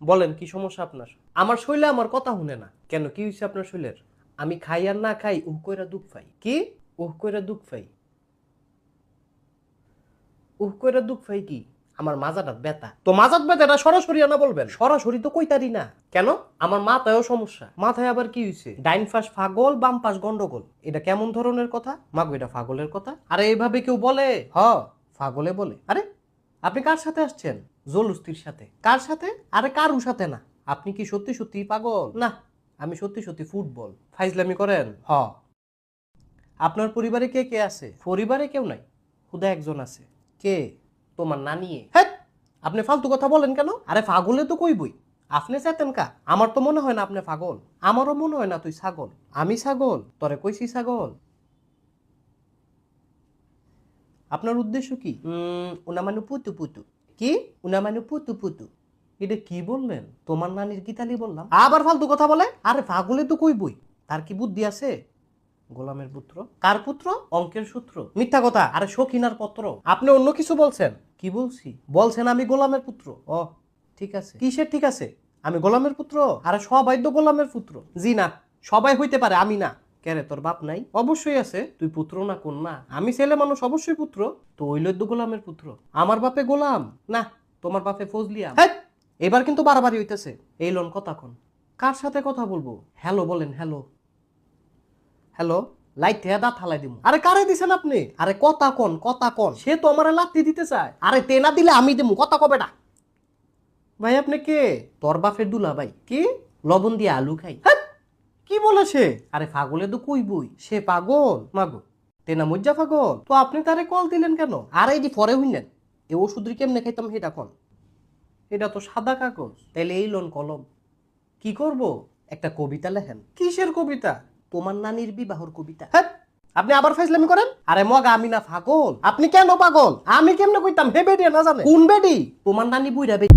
বলেন কি সমস্যা আপনার? আমার শৈলে আমার কথা শুনে না কেন? কি হয়েছে আপনার শৈলের? আমি খাই আর না খাই উহ কইরা দুঃখ পাই। কি উহ কইরা দুঃখ পাই? উহ কইরা দুঃখ পাই কি? আমার মাজাটা ব্যথা। তো মাজাত ব্যথাটা সরাসরি আনা বলবেন। সরাসরি তো কইতারি না কেন? আমার মাথায়ও সমস্যা। মাথায় আবার কি হয়েছে? ডাইন পাশ ফাগল বাম পাশ গন্ডগোল। এটা কেমন ধরনের কথা? মাগো এটা ফাগলের কথা। আরে এইভাবে কেউ বলে? ফাগলে বলে। আরে আপনি কার সাথে আসছেন? জলুস্তির সাথে। কার সাথে? আরে কারুর সাথে না। আপনি কি সত্যি সত্যি পাগল? না, আমি সত্যি সত্যি ফুটবল। ফাইজলামি করেন? আপনার পরিবারে কে কে আছে? পরিবারে কেউ নাই, খুদা একজন আছে। কে? তোমার নানি। হ্যাঁ, আপনি ফালতু কথা বলেন কেন? আরে পাগলে তো কইবই। আপনি চেতেন কা? আমার তো মনে হয় না আপনি পাগল। আমারও মনে হয় না তুই ছাগল। আমি ছাগল? তরে কইছি ছাগল। আপনার উদ্দেশ্য কি? উনা মানে পুতু পুতু। কি? উনা মানে পুতু পুতু। এটা কি বললেন? তোমার নানির গীতালি বললাম। আবার ফালতু কথা বলে। আরে পাগলে তো কইবই। তার কি বুদ্ধি আছে? গোলামের পুত্র। কার পুত্র? অঙ্কের সূত্র। মিথ্যা কথা। আরে শৌখিনার পত্র। আপনি অন্য কিছু বলছেন। কি বলছি? বলছেন আমি গোলামের পুত্র। ও ঠিক আছে। কিসের ঠিক আছে? আমি গোলামের পুত্র? আরে সবাই তো গোলামের পুত্র। জি না, সবাই হইতে পারে, আমি না। কেরে তোর বাপ নাই? অবশ্যই আছে। তুই পুত্র না কন্যা? আমি ছেলে মানুষ, অবশ্যই পুত্র। তো ওইল তো গোলামের পুত্র। আমার বাপে গোলাম না, তোমার বাপে ফজলিয়া। হ্যাঁ, এবার কিন্তু বাড়াবাড়ি হইতেছে। এই লোন কথা কোন? কার সাথে কথা বলবো? হ্যালো বলেন। Hello hello. লাইট থেকে দাঁত হালাই দিব। আরে কারে দিছেন আপনি? আরে কথা কোন, কথা কোন। সে তো আমারে লাত্তি দিতে চায়। আরে তেনা দিলে আমি দেবো, কথা কবে না। ভাই আপনি কে? তোর বাপের দুলা ভাই। কি? লবণ দিয়ে আলু খাই। হ্যাঁ, কি বলেছে? আরে পাগলে তো কইবই, সে পাগল। মাগো তেনা মজ্জা পাগল। তো আপনি তারে কল দিলেন কেন? আরে এই যে পরে হইলেন, এই ওষুধ কেমনে খাইতাম সেটা কোন? এটা তো সাদা কাগজ। তাইলে এই লোন কলম। কি করব? একটা কবিতা লেখেন। কিসের কবিতা? তোমার নানির বিবাহর কবিতা। হ্যাঁ, আপনি আবার ফাইজলামি করেন। আরে মগা আমি না পাগল। আপনি কেন পাগল? আমি কেমনে কইতাম? হে বেডি না জানে কোন বেডি? তোমার নানি বুইরা বেডি।